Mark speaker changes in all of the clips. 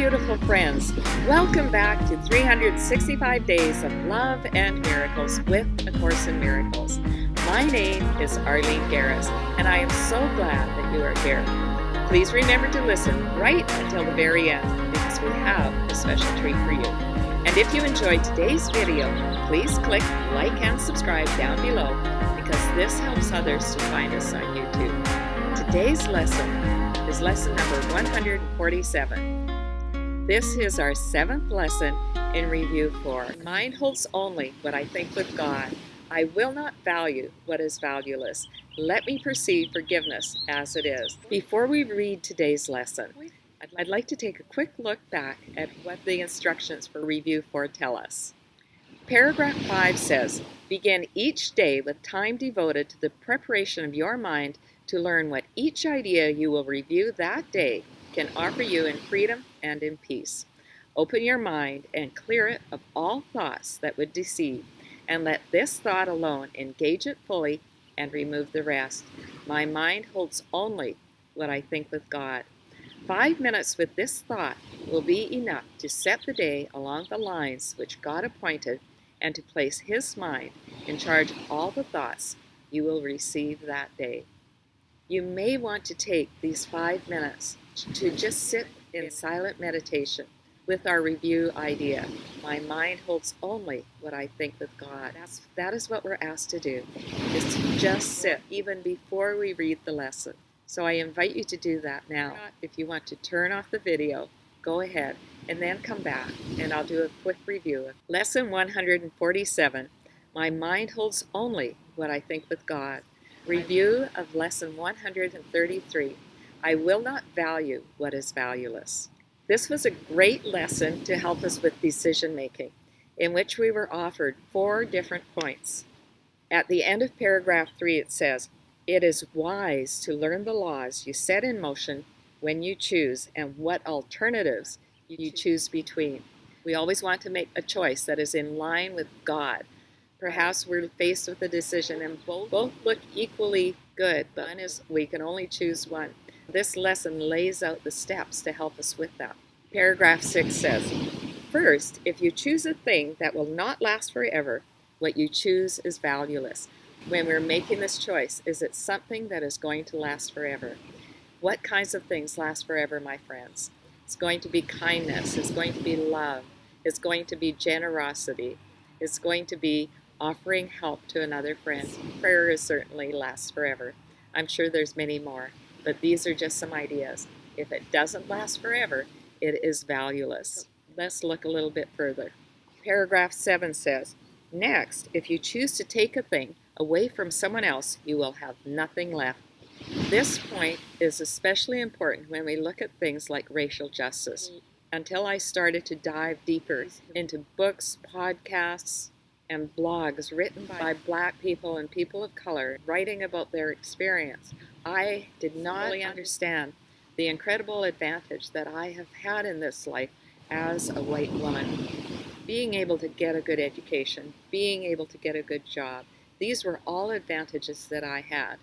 Speaker 1: beautiful friends. Welcome back to 365 Days of Love and Miracles with A Course in Miracles. My name is Arlene Geres, and I am so glad that you are here. Please remember to listen right until the very end, because we have a special treat for you. And if you enjoyed today's video, please click like and subscribe down below, because this helps others to find us on YouTube. Today's lesson is lesson number 147. This is our 7th lesson in review 4. Mind holds only what I think with God. I will not value what is valueless. Let me perceive forgiveness as it is. Before we read today's lesson, I'd like to take a quick look back at what the instructions for review 4 tell us. Paragraph 5 says, begin each day with time devoted to the preparation of your mind to learn what each idea you will review that day can offer you in freedom and in peace. Open your mind and clear it of all thoughts that would deceive, and let this thought alone engage it fully and remove the rest. My mind holds only what I think with God. 5 minutes with this thought will be enough to set the day along the lines which God appointed and to place His mind in charge of all the thoughts you will receive that day. You may want to take these 5 minutes to just sit in silent meditation with our review idea. My mind holds only what I think with God. That is what we're asked to do, is to just sit even before we read the lesson. So I invite you to do that now. If you want to turn off the video, go ahead and then come back and I'll do a quick review. Lesson 147, my mind holds only what I think with God. Review of lesson 133. I will not value what is valueless. This was a great lesson to help us with decision making, in which we were offered 4 different points. At the end of paragraph 3 it says, it is wise to learn the laws you set in motion when you choose and what alternatives you choose between. We always want to make a choice that is in line with God. Perhaps we're faced with a decision and both look equally good, but one is we can only choose one. This lesson lays out the steps to help us with that. Paragraph 6 says, first, if you choose a thing that will not last forever, what you choose is valueless. When we're making this choice, is it something that is going to last forever? What kinds of things last forever, my friends? It's going to be kindness. It's going to be love. It's going to be generosity. It's going to be offering help to another friend. Prayer is certainly lasts forever. I'm sure there's many more. But these are just some ideas. If it doesn't last forever, it is valueless. Let's look a little bit further. Paragraph 7 says, next, if you choose to take a thing away from someone else, you will have nothing left. This point is especially important when we look at things like racial justice. Until I started to dive deeper into books, podcasts, and blogs written by Black people and people of color writing about their experience, I did not really understand the incredible advantage that I have had in this life as a white woman. Being able to get a good education, being able to get a good job, these were all advantages that I had.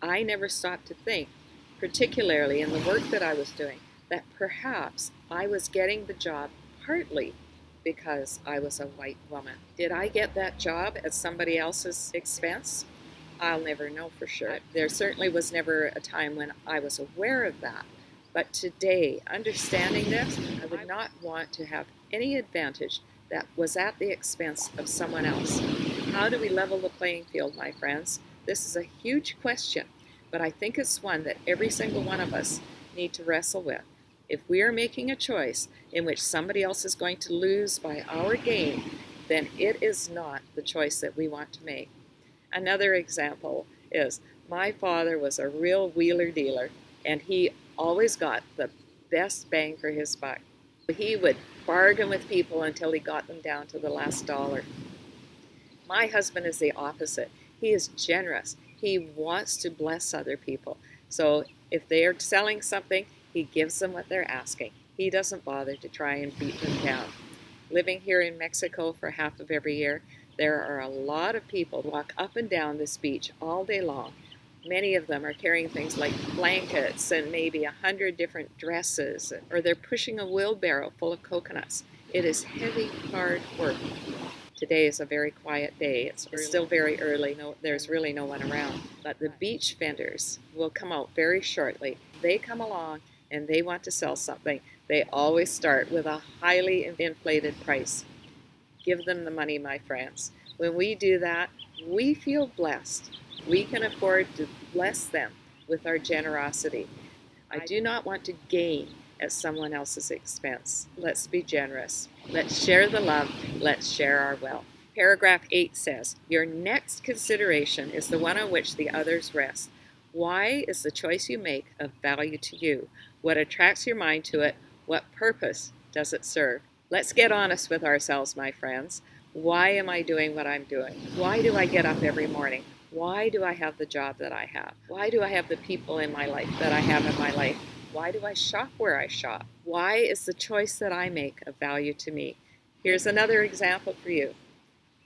Speaker 1: I never stopped to think, particularly in the work that I was doing, that perhaps I was getting the job partly because I was a white woman. Did I get that job at somebody else's expense? I'll never know for sure. There certainly was never a time when I was aware of that. But today, understanding this, I would not want to have any advantage that was at the expense of someone else. How do we level the playing field, my friends? This is a huge question, but I think it's one that every single one of us need to wrestle with. If we are making a choice in which somebody else is going to lose by our gain, then it is not the choice that we want to make. Another example is my father was a real wheeler dealer, and he always got the best bang for his buck. He would bargain with people until he got them down to the last dollar. My husband is the opposite. He is generous. He wants to bless other people. So if they are selling something, he gives them what they're asking. He doesn't bother to try and beat them down. Living here in Mexico for half of every year, there are a lot of people who walk up and down this beach all day long, Many of them are carrying things like blankets and maybe 100 different dresses, or they're pushing a wheelbarrow full of coconuts. It is heavy, hard work. Today is a very quiet day. It's still very early. There's really no one around. But the beach vendors will come out very shortly. They come along and they want to sell something. They always start with a highly inflated price. Give them the money, my friends. When we do that, we feel blessed. We can afford to bless them with our generosity. I do not want to gain at someone else's expense. Let's be generous. Let's share the love. Let's share our wealth. Paragraph 8 says, your next consideration is the one on which the others rest. Why is the choice you make of value to you? What attracts your mind to it? What purpose does it serve? Let's get honest with ourselves, my friends. Why am I doing what I'm doing? Why do I get up every morning? Why do I have the job that I have? Why do I have the people in my life that I have in my life? Why do I shop where I shop? Why is the choice that I make of value to me? Here's another example for you.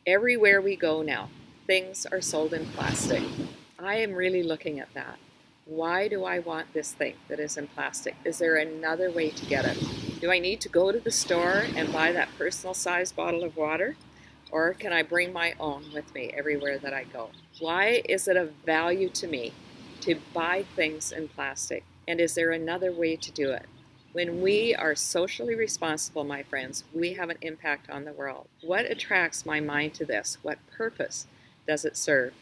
Speaker 1: Everywhere we go now, things are sold in plastic. I am really looking at that. Why do I want this thing that is in plastic? Is there another way to get it? Do I need to go to the store and buy that personal size bottle of water? Or can I bring my own with me everywhere that I go? Why is it of value to me to buy things in plastic? And is there another way to do it? When we are socially responsible, my friends, we have an impact on the world. What attracts my mind to this? What purpose does it serve?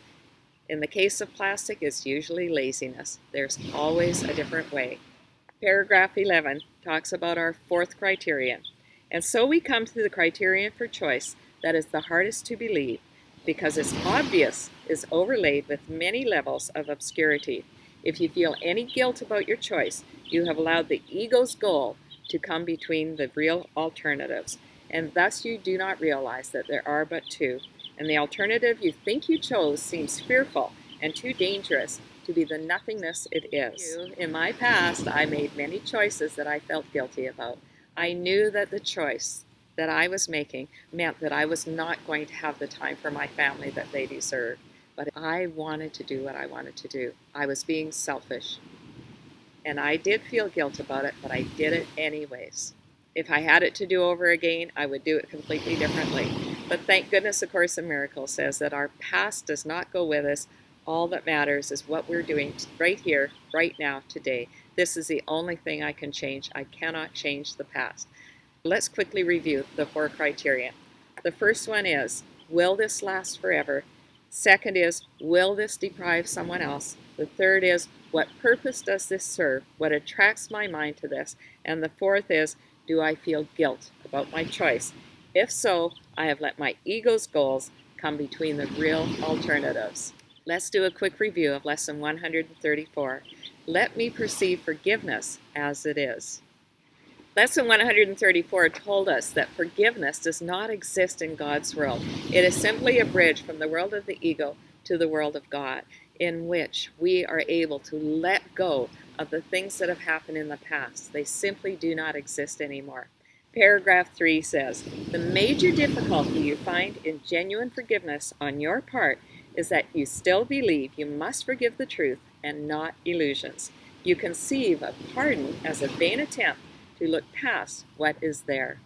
Speaker 1: In the case of plastic, it's usually laziness. There's always a different way. Paragraph 11 talks about our fourth criterion. And so we come to the criterion for choice that is the hardest to believe, because it's obvious is overlaid with many levels of obscurity. If you feel any guilt about your choice, you have allowed the ego's goal to come between the real alternatives, and thus you do not realize that there are but two, and the alternative you think you chose seems fearful and too dangerous to be the nothingness it is. In my past, I made many choices that I felt guilty about. I knew that the choice that I was making meant that I was not going to have the time for my family that they deserved. But I wanted to do what I wanted to do. I was being selfish. And I did feel guilt about it, but I did it anyways. If I had it to do over again, I would do it completely differently. But thank goodness A Course in Miracles says that our past does not go with us. All that matters is what we're doing right here, right now, today. This is the only thing I can change. I cannot change the past. Let's quickly review the four criteria. The first one is, will this last forever? Second is, will this deprive someone else? The third is, what purpose does this serve? What attracts my mind to this? And the fourth is, do I feel guilt about my choice? If so, I have let my ego's goals come between the real alternatives. Let's do a quick review of Lesson 134. Let me perceive forgiveness as it is. Lesson 134 told us that forgiveness does not exist in God's world. It is simply a bridge from the world of the ego to the world of God, in which we are able to let go of the things that have happened in the past. They simply do not exist anymore. Paragraph 3 says, the major difficulty you find in genuine forgiveness on your part is that you still believe you must forgive the truth and not illusions. You conceive of pardon as a vain attempt to look past what is there.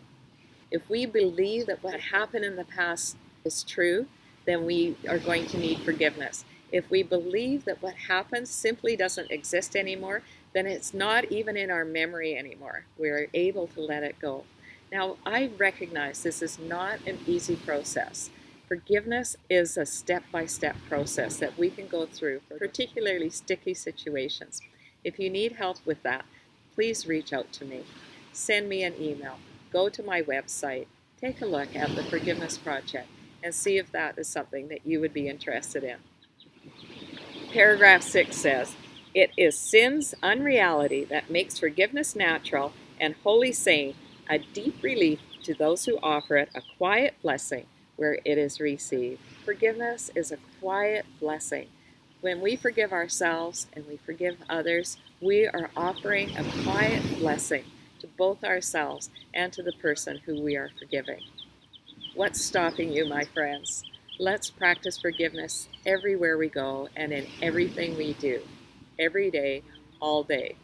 Speaker 1: If we believe that what happened in the past is true, then we are going to need forgiveness. If we believe that what happened simply doesn't exist anymore, then it's not even in our memory anymore. We're able to let it go. Now, I recognize this is not an easy process. Forgiveness is a step-by-step process that we can go through for particularly sticky situations. If you need help with that, please reach out to me. Send me an email. Go to my website. Take a look at the Forgiveness Project and see if that is something that you would be interested in. Paragraph 6 says, it is sin's unreality that makes forgiveness natural and wholly sane, a deep relief to those who offer it, a quiet blessing where it is received. Forgiveness is a quiet blessing. When we forgive ourselves and we forgive others, we are offering a quiet blessing to both ourselves and to the person who we are forgiving. What's stopping you, my friends? Let's practice forgiveness everywhere we go and in everything we do, every day, all day.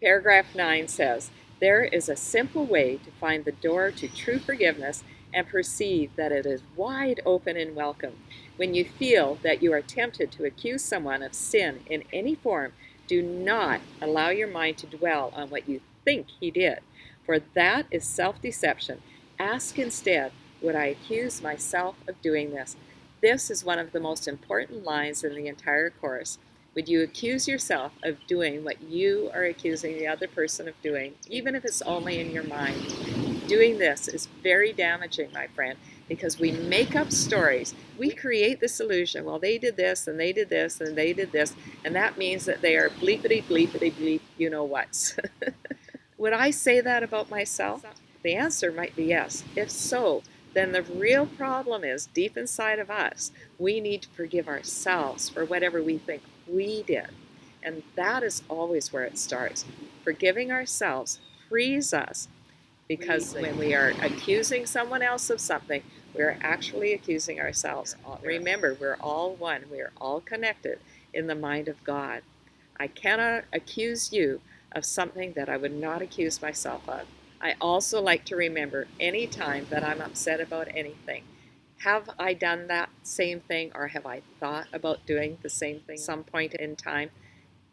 Speaker 1: Paragraph 9 says, "There is a simple way to find the door to true forgiveness and perceive that it is wide open and welcome. When you feel that you are tempted to accuse someone of sin in any form, do not allow your mind to dwell on what you think he did, for that is self-deception. Ask instead, would I accuse myself of doing this?" This is one of the most important lines in the entire course. Would you accuse yourself of doing what you are accusing the other person of doing, even if it's only in your mind? Doing this is very damaging, my friend, because we make up stories. We create this illusion, well, they did this, and they did this, and they did this, and that means that they are bleepity, bleepity, bleep, you know what. Would I say that about myself? The answer might be yes. If so, then the real problem is deep inside of us. We need to forgive ourselves for whatever we think we did. And that is always where it starts. Forgiving ourselves frees us, because when we are accusing someone else of something, we're actually accusing ourselves. Remember, we're all one. We are all connected in the mind of God. I cannot accuse you of something that I would not accuse myself of. I also like to remember any time that I'm upset about anything. Have I done that same thing, or have I thought about doing the same thing at some point in time?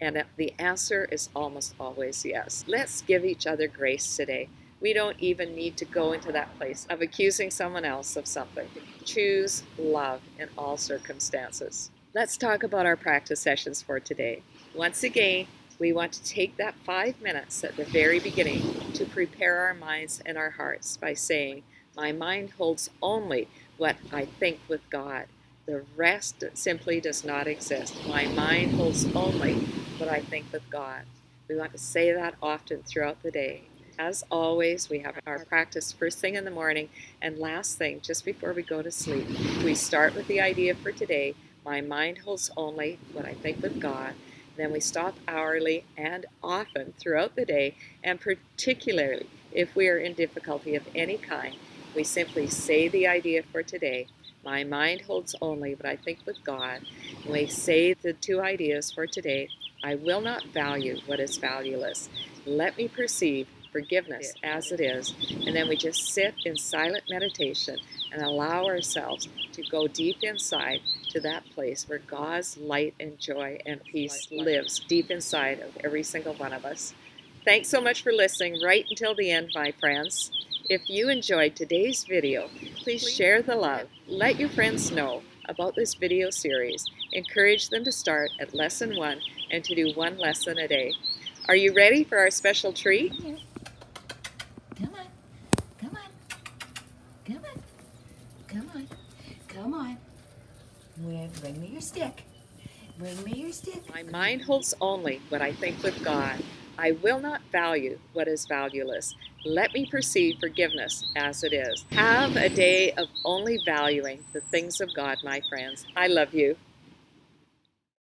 Speaker 1: And the answer is almost always yes. Let's give each other grace today. We don't even need to go into that place of accusing someone else of something. Choose love in all circumstances. Let's talk about our practice sessions for today. Once again, we want to take that 5 minutes at the very beginning to prepare our minds and our hearts by saying, my mind holds only what I think with God. The rest simply does not exist. My mind holds only what I think with God. We want to say that often throughout the day. As always, we have our practice first thing in the morning and last thing just before we go to sleep. We start with the idea for today, my mind holds only what I think with God. Then we stop hourly and often throughout the day, and particularly if we are in difficulty of any kind, we simply say the idea for today, my mind holds only what I think with God. And we say the two ideas for today, I will not value what is valueless. Let me perceive forgiveness as it is. And then we just sit in silent meditation and allow ourselves to go deep inside to that place where God's light and joy and peace lives deep inside of every single one of us. Thanks so much for listening right until the end, my friends. If you enjoyed today's video, please share the love. Let your friends know about this video series. Encourage them to start at lesson 1 and to do 1 lesson a day. Are you ready for our special treat?
Speaker 2: Come on, come on, come on, come on, come on. Bring me your stick. Bring me your stick.
Speaker 1: My mind holds only what I think with God. I will not value what is valueless. Let me perceive forgiveness as it is. Have a day of only valuing the things of God, my friends. I love you.